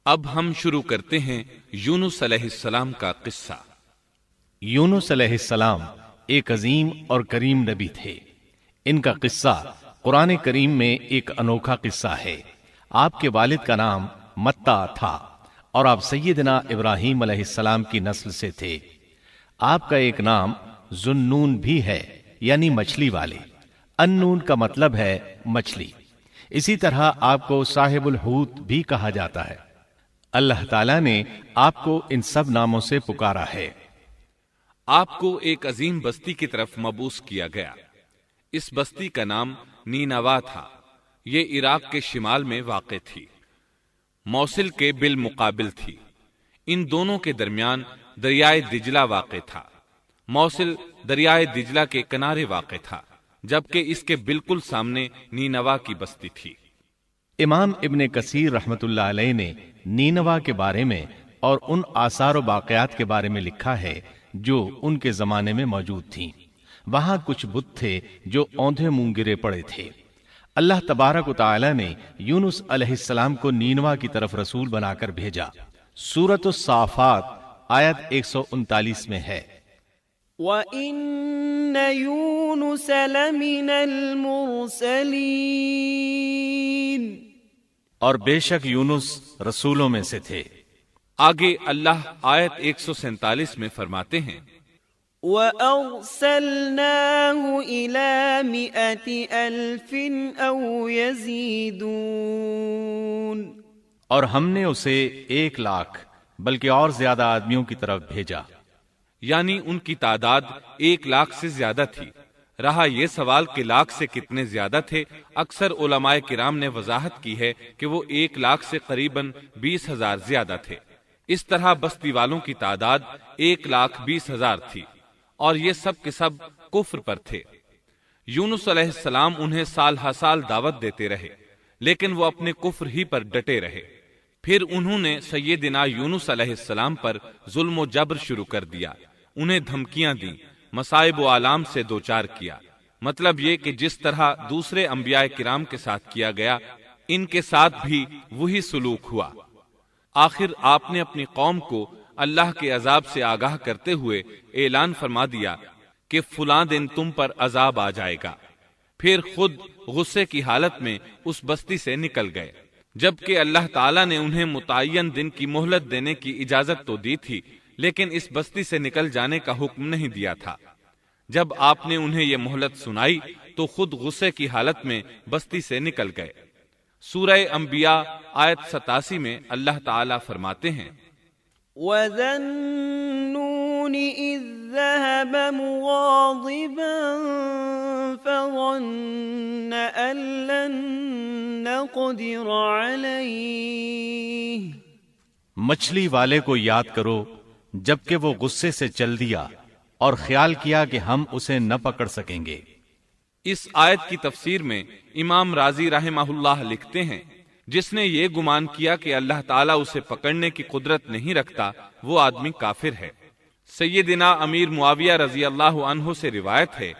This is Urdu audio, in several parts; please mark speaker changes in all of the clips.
Speaker 1: اب ہم شروع کرتے ہیں یونس علیہ السلام کا قصہ۔
Speaker 2: یونس علیہ السلام ایک عظیم اور کریم نبی تھے۔ ان کا قصہ قرآن کریم میں ایک انوکھا قصہ ہے۔ آپ کے والد کا نام متا تھا اور آپ سیدنا ابراہیم علیہ السلام کی نسل سے تھے۔ آپ کا ایک نام ذوالنون بھی ہے، یعنی مچھلی والے۔ النون کا مطلب ہے مچھلی۔ اسی طرح آپ کو صاحب الحوت بھی کہا جاتا ہے۔ اللہ تعالیٰ نے آپ کو ان سب ناموں سے پکارا ہے۔
Speaker 1: آپ کو ایک عظیم بستی کی طرف مبعوث کیا گیا۔ اس بستی کا نام نینوا تھا۔ یہ عراق کے شمال میں واقع تھی، موصل کے بالمقابل تھی۔ ان دونوں کے درمیان دریائے دجلہ واقع تھا۔ موصل دریائے دجلہ کے کنارے واقع تھا، جبکہ اس کے بالکل سامنے نینوا کی بستی تھی۔
Speaker 2: امام ابن کثیر رحمت اللہ علیہ نے نینوا کے بارے میں اور ان آثار و باقیات کے بارے میں لکھا ہے جو ان کے زمانے میں موجود تھیں۔ وہاں کچھ بت تھے جو اوندھے منہ گرے پڑے تھے۔ اللہ تبارک و تعالی نے یونس علیہ السلام کو نینوا کی طرف رسول بنا کر بھیجا۔ سورۃ الصافات آیت 139 میں ہے،
Speaker 3: وَإِنَّ يُونُسَ لَمِنَ الْمُرْسَلِينَ،
Speaker 2: اور بے شک یونس رسولوں میں سے تھے۔
Speaker 1: آگے اللہ آیت 147 میں فرماتے ہیں،
Speaker 3: وَأَرْسَلْنَاهُ إِلَى 100,000 أَوْ يَزِيدُونَ،
Speaker 2: اور ہم نے اسے 100,000 بلکہ اور زیادہ آدمیوں کی طرف بھیجا۔
Speaker 1: یعنی ان کی تعداد 100,000 سے زیادہ تھی۔ رہا یہ سوال کہ لاکھ سے کتنے زیادہ تھے، اکثر علماء کرام نے وضاحت کی ہے کہ وہ 100,000 سے قریباً 20,000 زیادہ تھے۔ اس طرح بستی والوں کی تعداد 1,20,000 تھی، اور یہ سب کے سب کفر پر تھے۔ یونس علیہ السلام انہیں سال ہر سال دعوت دیتے رہے، لیکن وہ اپنے کفر ہی پر ڈٹے رہے۔ پھر انہوں نے سیدنا یونس علیہ السلام پر ظلم و جبر شروع کر دیا، انہیں دھمکیاں دیں، مصائب و آلام سے دوچار کیا۔ مطلب یہ کہ جس طرح دوسرے انبیاء کرام کے ساتھ کیا گیا، ان کے ساتھ بھی وہی سلوک ہوا۔ آخر آپ نے اپنی قوم کو اللہ کے عذاب سے آگاہ کرتے ہوئے اعلان فرما دیا کہ فلاں دن تم پر عذاب آ جائے گا۔ پھر خود غصے کی حالت میں اس بستی سے نکل گئے، جبکہ اللہ تعالیٰ نے انہیں متعین دن کی مہلت دینے کی اجازت تو دی تھی، لیکن اس بستی سے نکل جانے کا حکم نہیں دیا تھا۔ جب آپ نے انہیں یہ مہلت سنائی تو خود غصے کی حالت میں بستی سے نکل گئے۔ سورہ انبیاء آیت 87 میں اللہ تعالیٰ فرماتے ہیں،
Speaker 3: وَذَا النُّونِ إِذ ذَّهَبَ مُغَاضِبًا فَظَنَّ أَن لَّن نَّقْدِرَ عَلَيْهِ،
Speaker 2: مچھلی والے کو یاد کرو جبکہ وہ غصے سے چل دیا اور خیال کیا کہ ہم اسے نہ پکڑ سکیں گے۔
Speaker 1: اس آیت کی تفسیر میں امام رازی رحمہ اللہ لکھتے ہیں، جس نے یہ گمان کیا کہ اللہ تعالیٰ اسے پکڑنے کی قدرت نہیں رکھتا، وہ آدمی کافر ہے۔ سیدنا امیر معاویہ رضی اللہ عنہ سے روایت ہے،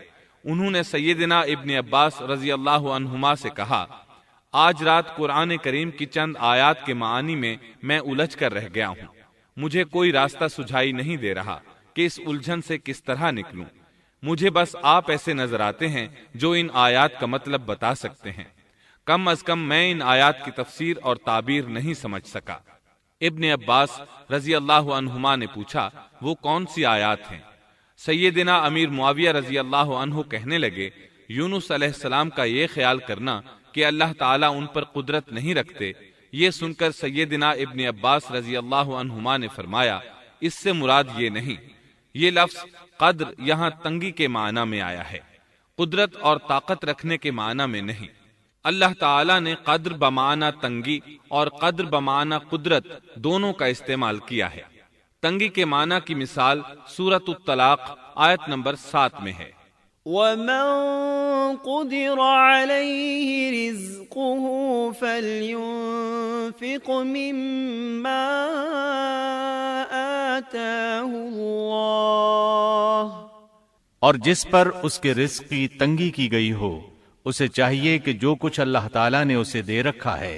Speaker 1: انہوں نے سیدنا ابن عباس رضی اللہ عنہما سے کہا، آج رات قرآن کریم کی چند آیات کے معانی میں الجھ کر رہ گیا ہوں۔ مجھے کوئی راستہ سجھائی نہیں دے رہا کہ اس الجھن سے کس طرح نکلوں۔ مجھے بس آپ ایسے نظر آتے ہیں جو ان آیات کا مطلب بتا سکتے ہیں۔ کم از کم میں ان آیات کی تفسیر اور تعبیر نہیں سمجھ سکا۔ ابن عباس رضی اللہ عنہما نے پوچھا، وہ کون سی آیات ہیں؟ سیدنا امیر معاویہ رضی اللہ عنہ کہنے لگے، یونس علیہ السلام کا یہ خیال کرنا کہ اللہ تعالیٰ ان پر قدرت نہیں رکھتے۔ یہ سن کر سیدنا ابن عباس رضی اللہ عنہما نے فرمایا، اس سے مراد یہ نہیں۔ یہ لفظ قدر یہاں تنگی کے معنی میں آیا ہے، قدرت اور طاقت رکھنے کے معنی میں نہیں۔ اللہ تعالیٰ نے قدر بمعنی تنگی اور قدر بمعنی قدرت دونوں کا استعمال کیا ہے۔ تنگی کے معنی کی مثال سورۃ الطلاق آیت نمبر 7 میں ہے،
Speaker 3: وَمَن قُدِرَ عَلَيْهِ رِزْقُهُ فَلْيُنفِقْ مِمَّا آتَاهُ اللَّهُ،
Speaker 2: اور جس پر اس کے رزق کی تنگی کی گئی ہو، اسے چاہیے کہ جو کچھ اللہ تعالیٰ نے اسے دے رکھا ہے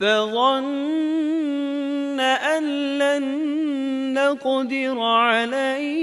Speaker 3: فظن أن لن نقدر عليه,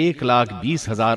Speaker 2: 1,20,000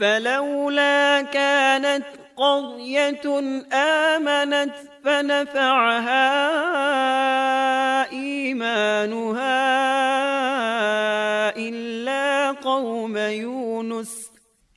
Speaker 3: فلولا كانت قرية آمنت فنفعها إيمانها إلا قوم يونس,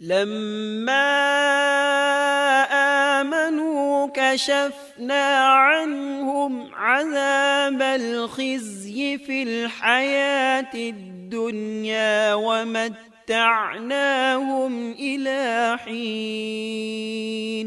Speaker 3: لما آمنوا كشفنا عنهم عذاب الخزي في الحياة الدنيا ومتعناهم إلى حين.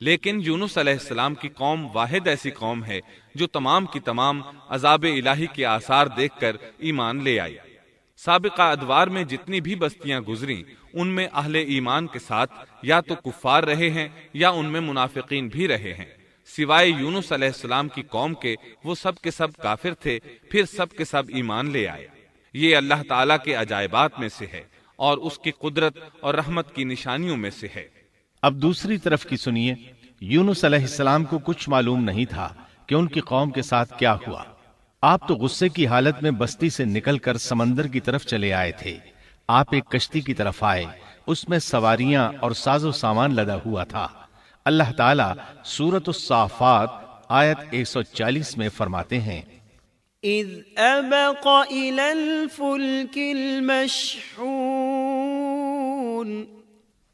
Speaker 1: لیکن یونس علیہ السلام کی قوم واحد ایسی قوم ہے جو تمام کی تمام عذاب الہی کے آثار دیکھ کر ایمان لے آئی۔ سابقہ ادوار میں جتنی بھی بستیاں گزریں ان میں اہل ایمان کے ساتھ یا تو کفار رہے ہیں یا ان میں منافقین بھی رہے ہیں، سوائے یونس علیہ السلام کی قوم کے وہ سب کے سب کافر تھے، پھر سب کے سب ایمان لے آئے۔ یہ اللہ تعالیٰ کے عجائبات میں سے ہے اور اس کی قدرت اور رحمت کی نشانیوں میں سے ہے۔
Speaker 2: اب دوسری طرف کی سنیے، یونس علیہ السلام کو کچھ معلوم نہیں تھا کہ ان کی قوم کے ساتھ کیا ہوا۔ آپ تو غصے کی حالت میں بستی سے نکل کر سمندر کی طرف چلے آئے تھے۔ آپ ایک کشتی کی طرف آئے، اس میں سواریاں اور ساز و سامان لدا ہوا تھا۔ اللہ تعالیٰ سورۃ الصافات آیت 140 میں فرماتے ہیں،
Speaker 3: اذ ابق الى الفلك المشحون،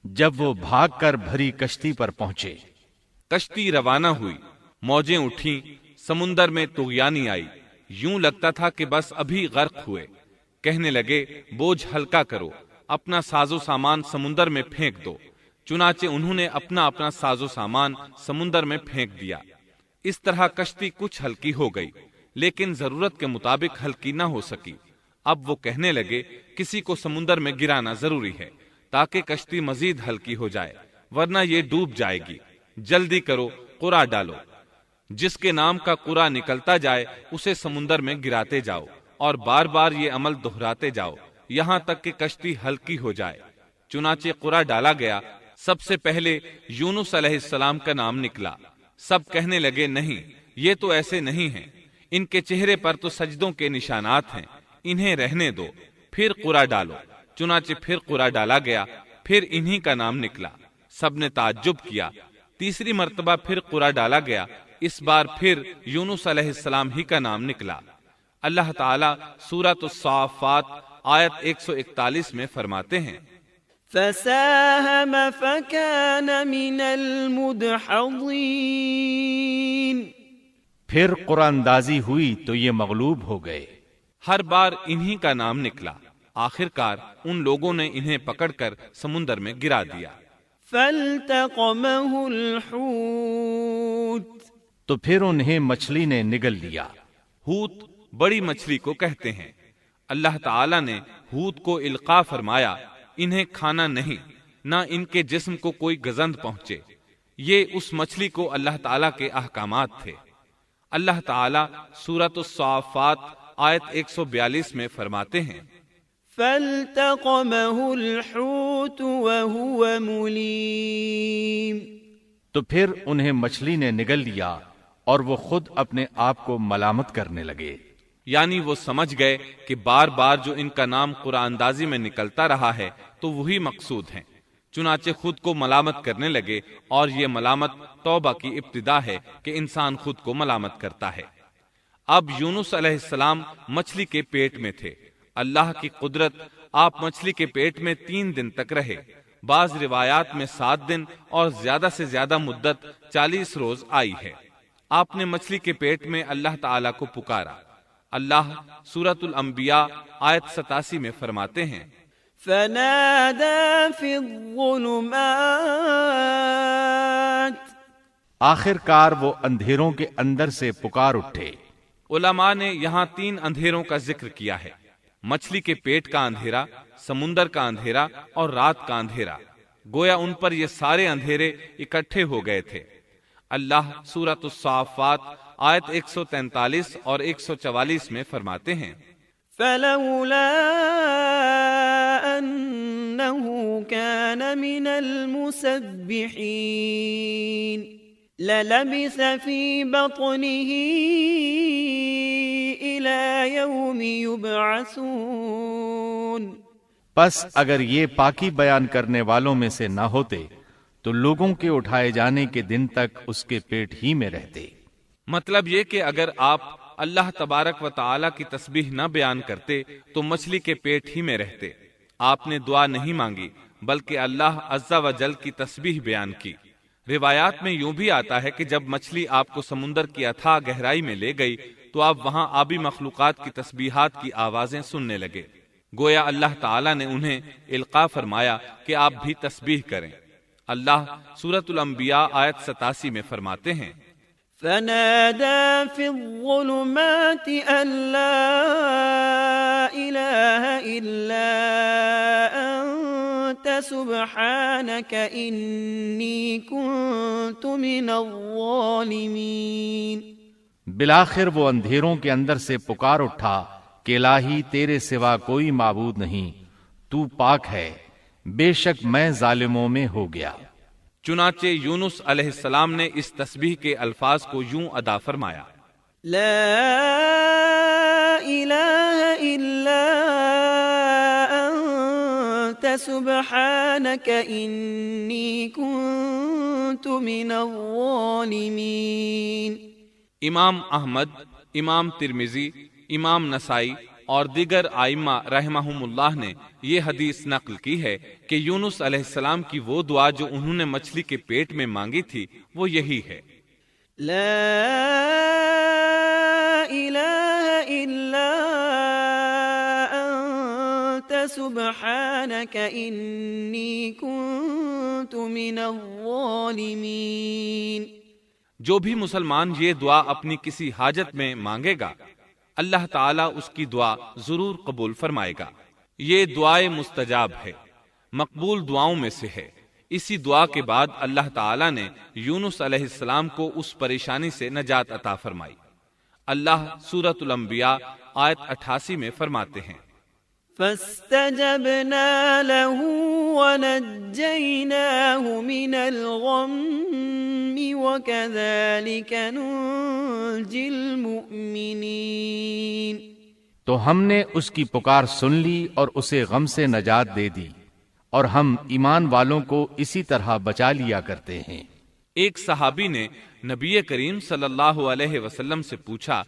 Speaker 2: جب وہ بھاگ کر بھری کشتی پر پہنچے۔
Speaker 1: کشتی روانہ ہوئی، موجیں اٹھیں، سمندر میں طغیانی آئی، یوں لگتا تھا کہ بس ابھی غرق ہوئے۔ کہنے لگے بوجھ ہلکا کرو، اپنا ساز و سامان سمندر میں پھینک دو۔ چنانچہ انہوں نے اپنا اپنا ساز و سامان سمندر میں پھینک دیا۔ اس طرح کشتی کچھ ہلکی ہو گئی، لیکن ضرورت کے مطابق ہلکی نہ ہو سکی۔ اب وہ کہنے لگے کسی کو سمندر میں گرانا ضروری ہے تاکہ کشتی مزید ہلکی ہو جائے، ورنہ یہ ڈوب جائے گی۔ جلدی کرو، قرع ڈالو۔ جس کے نام کا قرع نکلتا جائے اسے سمندر میں گراتے جاؤ اور بار بار یہ عمل دہراتے جاؤ یہاں تک کہ کشتی ہلکی ہو جائے۔ چنانچہ قرع ڈالا گیا۔ سب سے پہلے یونس علیہ السلام کا نام نکلا۔ سب کہنے لگے نہیں، یہ تو ایسے نہیں ہیں، ان کے چہرے پر تو سجدوں کے نشانات ہیں، انہیں رہنے دو، پھر قرع ڈالو۔ چنانچہ پھر قرع ڈالا گیا، پھر انہی کا نام نکلا۔ سب نے تعجب کیا۔ تیسری مرتبہ پھر قرع ڈالا گیا، اس بار پھر یونس علیہ السلام ہی کا نام نکلا۔ اللہ تعالیٰ سورۃ الصافات آیت 141 میں فرماتے ہیں،
Speaker 3: فساهم فكان من المدحضين،
Speaker 2: پھر قرآن اندازی ہوئی تو یہ مغلوب ہو گئے۔
Speaker 1: ہر بار انہی کا نام نکلا۔ آخر کار ان لوگوں نے انہیں پکڑ کر سمندر میں گرا دیا۔
Speaker 3: فالتقمه الحوت،
Speaker 2: تو پھر انہیں مچھلی نے نگل لیا۔
Speaker 1: حوت بڑی مچھلی کو کہتے ہیں۔ اللہ تعالیٰ نے حوت کو القاء فرمایا، انہیں کھانا نہیں، نہ ان کے جسم کو کوئی گزند پہنچے۔ یہ اس مچھلی کو اللہ تعالیٰ کے احکامات تھے۔ اللہ تعالیٰ سورۃ الصافات آیت 142 میں فرماتے ہیں،
Speaker 3: فالتقمه الحوت وهو مليم،
Speaker 2: تو پھر انہیں مچھلی نے نگل لیا اور وہ خود اپنے آپ کو ملامت کرنے لگے۔
Speaker 1: یعنی وہ سمجھ گئے کہ بار بار جو ان کا نام قرآن اندازی میں نکلتا رہا ہے تو وہی مقصود ہیں، چنانچہ خود کو ملامت کرنے لگے، اور یہ ملامت توبہ کی ابتدا ہے کہ انسان خود کو ملامت کرتا ہے۔ اب یونس علیہ السلام مچھلی کے پیٹ میں تھے۔ اللہ کی قدرت، آپ مچھلی کے پیٹ میں 3 دن تک رہے، بعض روایات میں 7 دن اور زیادہ سے زیادہ مدت 40 روز آئی ہے۔ آپ نے مچھلی کے پیٹ میں اللہ تعالیٰ کو پکارا۔ اللہ سورۃ الانبیاء آیت 87 میں فرماتے ہیں،
Speaker 3: فنادى في الظلمات،
Speaker 2: آخر کار وہ اندھیروں کے اندر سے پکار اٹھے۔
Speaker 1: علماء نے یہاں 3 اندھیروں کا ذکر کیا ہے، مچھلی کے پیٹ کا اندھیرا، سمندر کا اندھیرا اور رات کا اندھیرا۔ گویا ان پر یہ سارے اندھیرے اکٹھے ہو گئے تھے۔ اللہ سورۃ الصافات آیت 143 اور 144 میں فرماتے ہیں،
Speaker 3: فلولا أنه كان من المسبحين للبث في بطنه إلى يوم يبعثون،
Speaker 2: پس اگر یہ پاکی بیان کرنے والوں میں سے نہ ہوتے تو لوگوں کے اٹھائے جانے کے دن تک اس کے پیٹ ہی میں رہتے۔
Speaker 1: مطلب یہ کہ اگر آپ اللہ تبارک و تعالی کی تسبیح نہ بیان کرتے تو مچھلی کے پیٹ ہی میں رہتے۔ آپ نے دعا نہیں مانگی بلکہ اللہ عز و جل کی تسبیح بیان کی۔ روایات میں یوں بھی آتا ہے کہ جب مچھلی آپ کو سمندر کی اتھاہ گہرائی میں لے گئی تو آپ وہاں آبی مخلوقات کی تسبیحات کی آوازیں سننے لگے۔ گویا اللہ تعالیٰ نے انہیں القاء فرمایا کہ آپ بھی تسبیح کریں۔ اللہ سورۃ الانبیاء آیت 87 میں فرماتے ہیں،
Speaker 3: فنادى في الظلمات أن لا إله إلا أنت سبحانك إني كنت من الظالمين۔
Speaker 2: بالآخر وہ اندھیروں کے اندر سے پکار اٹھا کہ الہی تیرے سوا کوئی معبود نہیں، تو پاک ہے، بے شک میں ظالموں میں ہو گیا۔
Speaker 1: چنانچہ یونس علیہ السلام نے اس تسبیح کے الفاظ کو یوں ادا فرمایا،
Speaker 3: لا إله إلا أنت سبحانك إني كنت من الظالمين۔
Speaker 1: امام احمد، امام ترمذی، امام نسائی اور دیگر ائمہ رحمہم اللہ نے یہ حدیث نقل کی ہے کہ یونس علیہ السلام کی وہ دعا جو انہوں نے مچھلی کے پیٹ میں مانگی تھی وہ یہی ہے،
Speaker 3: لا إله إلا أنت سبحانك إني كنت من الظالمين۔
Speaker 1: جو بھی مسلمان یہ دعا اپنی کسی حاجت میں مانگے گا اللہ تعالیٰ اس کی دعا ضرور قبول فرمائے گا۔ یہ دعائے مستجاب ہے، مقبول دعاؤں میں سے ہے۔ اسی دعا کے بعد اللہ تعالیٰ نے یونس علیہ السلام کو اس پریشانی سے نجات عطا فرمائی۔ اللہ سورۃ الانبیاء آیت 88 میں فرماتے ہیں،
Speaker 3: فاستجبنا له ونجيناه من الغم وكذلك ننجي المؤمنين۔
Speaker 2: تو ہم نے اس کی پکار سن لی اور اسے غم سے نجات دے دی، اور ہم ایمان والوں کو اسی طرح بچا لیا کرتے ہیں۔
Speaker 1: ایک صحابی نے نبی کریم صلی اللہ علیہ وسلم سے پوچھا،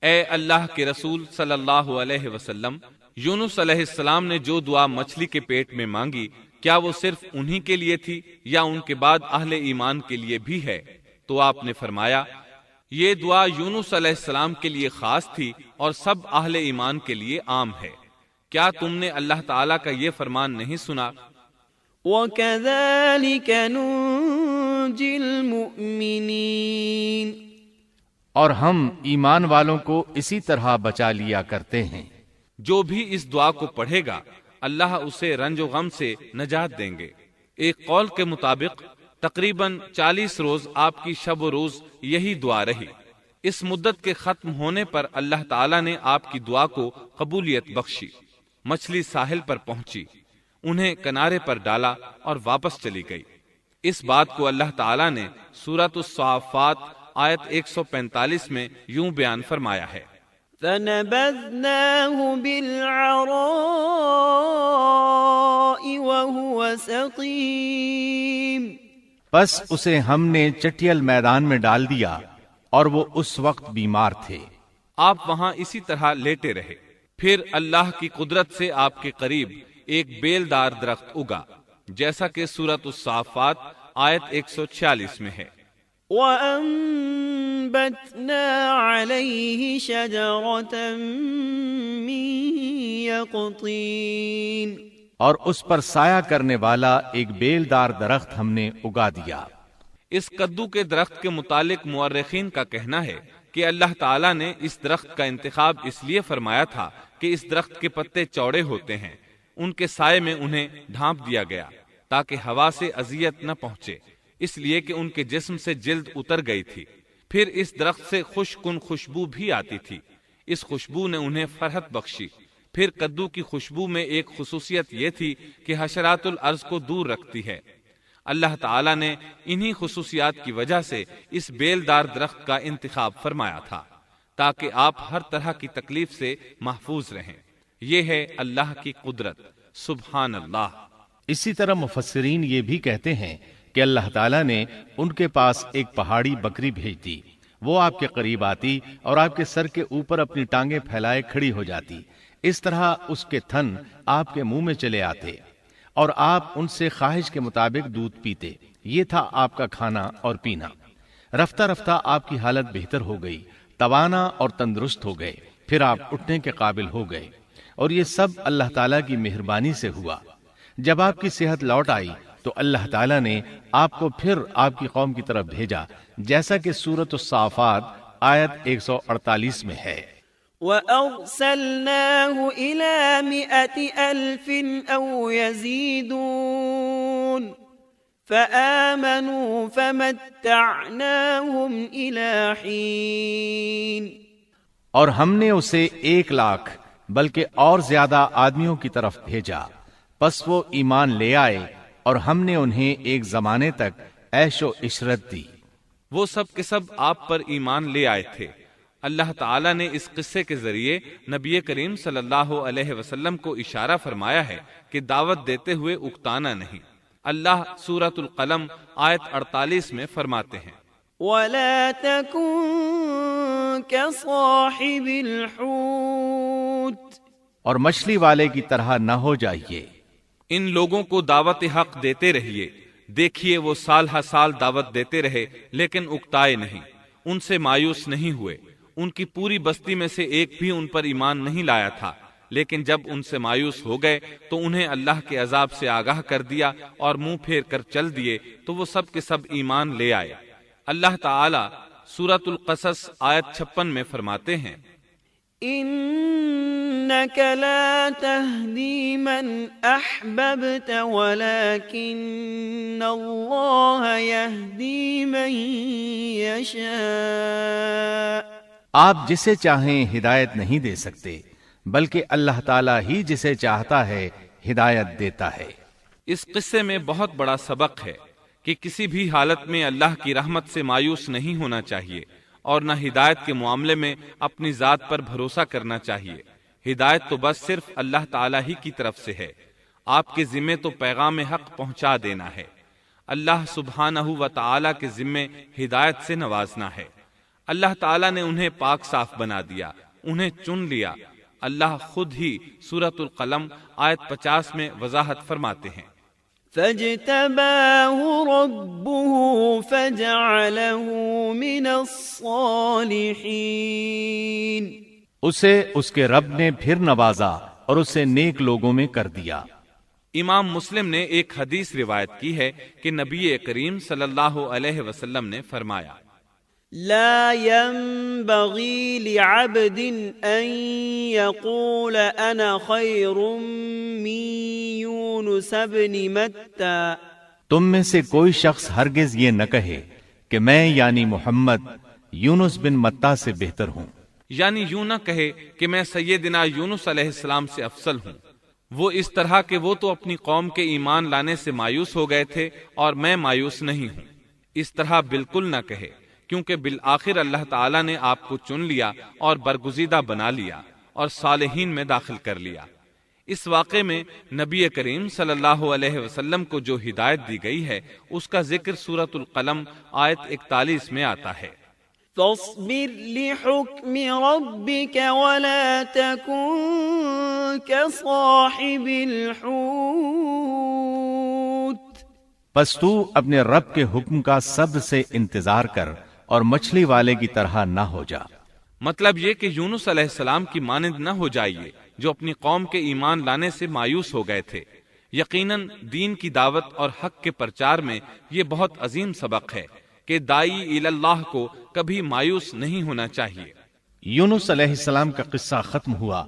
Speaker 1: اے اللہ کے رسول صلی اللہ علیہ وسلم، یونس علیہ السلام نے جو دعا مچھلی کے پیٹ میں مانگی کیا وہ صرف انہی کے لیے تھی یا ان کے بعد اہل ایمان کے لیے بھی ہے؟ تو آپ نے فرمایا، یہ دعا یونس علیہ السلام کے لیے خاص تھی اور سب اہل ایمان کے لیے عام ہے۔ کیا تم نے اللہ تعالیٰ کا یہ فرمان نہیں سنا؟
Speaker 3: وَكَذَلِكَ نُنْجِي الْمُؤْمِنِينَ۔
Speaker 2: اور ہم ایمان والوں کو اسی طرح بچا لیا کرتے ہیں۔
Speaker 1: جو بھی اس دعا کو پڑھے گا اللہ اسے رنج و غم سے نجات دیں گے۔ ایک قول کے مطابق تقریباً 40 روز آپ کی شب و روز یہی دعا رہی۔ اس مدت کے ختم ہونے پر اللہ تعالیٰ نے آپ کی دعا کو قبولیت بخشی۔ مچھلی ساحل پر پہنچی، انہیں کنارے پر ڈالا اور واپس چلی گئی۔ اس بات کو اللہ تعالیٰ نے سورۃ الصافات آیت 145 میں یوں بیان فرمایا ہے،
Speaker 3: فَنَبَذْنَاهُ بِالْعَرَاءِ وَهُوَ سَقِيمٌ۔
Speaker 2: پس اسے ہم نے چٹیل میدان میں ڈال دیا اور وہ اس وقت بیمار تھے۔
Speaker 1: آپ وہاں اسی طرح لیٹے رہے۔ پھر اللہ کی قدرت سے آپ کے قریب ایک بیلدار درخت اگا، جیسا کہ سورۃ الصافات آیت 146 میں ہے،
Speaker 3: وَأَنبَتْنَا عَلَيْهِ شَجَرَةً مِّن يَقْطِينٍ۔
Speaker 2: اور اس پر سایہ کرنے والا ایک بیلدار درخت ہم نے اگا دیا۔
Speaker 1: اس کدو کے درخت کے متعلق مورخین کا کہنا ہے کہ اللہ تعالیٰ نے اس درخت کا انتخاب اس لیے فرمایا تھا کہ اس درخت کے پتے چوڑے ہوتے ہیں، ان کے سائے میں انہیں ڈھانپ دیا گیا تاکہ ہوا سے اذیت نہ پہنچے، اس لیے کہ ان کے جسم سے جلد اتر گئی تھی۔ پھر اس درخت سے خوشکن خوشبو بھی آتی تھی، اس خوشبو نے انہیں فرحت بخشی۔ پھر کدو کی خوشبو میں ایک خصوصیت یہ تھی کہ حشرات الارض کو دور رکھتی ہے۔ اللہ تعالیٰ نے انہی خصوصیات کی وجہ سے اس بیلدار درخت کا انتخاب فرمایا تھا تاکہ آپ ہر طرح کی تکلیف سے محفوظ رہیں۔ یہ ہے اللہ کی قدرت، سبحان اللہ۔
Speaker 2: اسی طرح مفسرین یہ بھی کہتے ہیں کہ اللہ تعالیٰ نے ان کے پاس ایک پہاڑی بکری بھیج دی، وہ آپ کے قریب آتی اور آپ کے سر کے اوپر اپنی ٹانگیں پھیلائے کھڑی ہو جاتی۔ اس طرح اس کے تھن آپ کے منہ میں چلے آتے اور آپ ان سے خواہش کے مطابق دودھ پیتے۔ یہ تھا آپ کا کھانا اور پینا۔ رفتہ رفتہ آپ کی حالت بہتر ہو گئی، توانا اور تندرست ہو گئے، پھر آپ اٹھنے کے قابل ہو گئے، اور یہ سب اللہ تعالیٰ کی مہربانی سے ہوا۔ جب آپ کی صحت لوٹ آئی تو اللہ تعالیٰ نے آپ کو پھر آپ کی قوم کی طرف بھیجا، جیسا کہ سورۃ الصافات آیت 148 میں ہے۔
Speaker 3: وَأَرْسَلْنَاهُ إِلَى 100,000 أَوْ يَزِيدُونَ فَآمَنُوا فَمَتَّعْنَاهُمْ إِلَى حِينٍ۔
Speaker 2: اور ہم نے اسے 100,000 بلکہ اور زیادہ آدمیوں کی طرف بھیجا، پس وہ ایمان لے آئے اور ہم نے انہیں ایک زمانے تک عیش و عشرت دی۔
Speaker 1: وہ سب کے سب آپ پر ایمان لے آئے تھے۔ اللہ تعالیٰ نے اس قصے کے ذریعے نبی کریم صلی اللہ علیہ وسلم کو اشارہ فرمایا ہے کہ دعوت دیتے ہوئے اکتانا نہیں۔ اللہ سورۃ القلم آیت 48 میں فرماتے ہیں،
Speaker 3: وَلَا تَكُن كَصَاحِبِ الْحُوتِ،
Speaker 2: اور مچھلی والے کی طرح نہ ہو جائیے۔
Speaker 1: ان لوگوں کو دعوت حق دیتے رہیے۔ دیکھیے وہ سال ہر سال دعوت دیتے رہے لیکن اکتائے نہیں، ان سے مایوس نہیں ہوئے۔ ان کی پوری بستی میں سے ایک بھی ان پر ایمان نہیں لایا تھا، لیکن جب ان سے مایوس ہو گئے تو انہیں اللہ کے عذاب سے آگاہ کر دیا اور منہ پھیر کر چل دیے تو وہ سب کے سب ایمان لے آئے۔ اللہ تعالی سورۃ القصص آیت 56 میں فرماتے ہیں،
Speaker 3: إنك لا تهدي من أحببت ولكن الله يهدي من يشاء۔
Speaker 2: آپ جسے چاہیں ہدایت نہیں دے سکتے، بلکہ اللہ تعالیٰ ہی جسے چاہتا ہے ہدایت دیتا ہے۔
Speaker 1: اس قصے میں بہت بڑا سبق ہے کہ کسی بھی حالت میں اللہ کی رحمت سے مایوس نہیں ہونا چاہیے اور نہ ہدایت کے معاملے میں اپنی ذات پر بھروسہ کرنا چاہیے۔ ہدایت تو بس صرف اللہ تعالیٰ ہی کی طرف سے ہے۔ آپ کے ذمے تو پیغام حق پہنچا دینا ہے۔ اللہ سبحانہ و تعالیٰ کے ذمے ہدایت سے نوازنا ہے۔ اللہ تعالیٰ نے انہیں پاک صاف بنا دیا، انہیں چن لیا۔ اللہ خود ہی سورۃ القلم آیت 50 میں وضاحت فرماتے ہیں،
Speaker 3: فاجتباه ربه فجعله من الصالحين۔
Speaker 2: اسے اس کے رب نے پھر نوازا اور اسے نیک لوگوں میں کر دیا۔
Speaker 1: امام مسلم نے ایک حدیث روایت کی ہے کہ نبی کریم صلی اللہ علیہ وسلم نے فرمایا،
Speaker 3: لا ينبغي لعبد ان يقول انا خير من يونس بن متى۔
Speaker 2: تم میں سے کوئی شخص ہرگز یہ نہ کہے کہ میں یعنی محمد یونس بن متی سے بہتر ہوں،
Speaker 1: یعنی یوں نہ کہے کہ میں سیدنا یونس علیہ السلام سے افضل ہوں۔ وہ اس طرح کہ وہ تو اپنی قوم کے ایمان لانے سے مایوس ہو گئے تھے اور میں مایوس نہیں ہوں، اس طرح بالکل نہ کہے، کیونکہ بالآخر اللہ تعالیٰ نے آپ کو چن لیا اور برگزیدہ بنا لیا اور صالحین میں داخل کر لیا۔ اس واقعے میں نبی کریم صلی اللہ علیہ وسلم کو جو ہدایت دی گئی ہے اس کا ذکر سورۃ القلم آیت 41 میں آتا ہے،
Speaker 3: فاصبر لحكم ربك ولا تكن كصاحب الحوت۔
Speaker 2: پس تو اپنے رب کے حکم کا صبر سے انتظار کر اور مچھلی والے کی طرح نہ ہو جا۔
Speaker 1: مطلب یہ کہ یونس علیہ السلام کی مانند نہ ہو جائیے جو اپنی قوم کے ایمان لانے سے مایوس ہو گئے تھے۔ یقیناً دین کی دعوت اور حق کے پرچار میں یہ بہت عظیم سبق ہے کہ دائی اللہ کو کبھی مایوس نہیں ہونا چاہیے۔
Speaker 2: یونس علیہ السلام کا قصہ ختم ہوا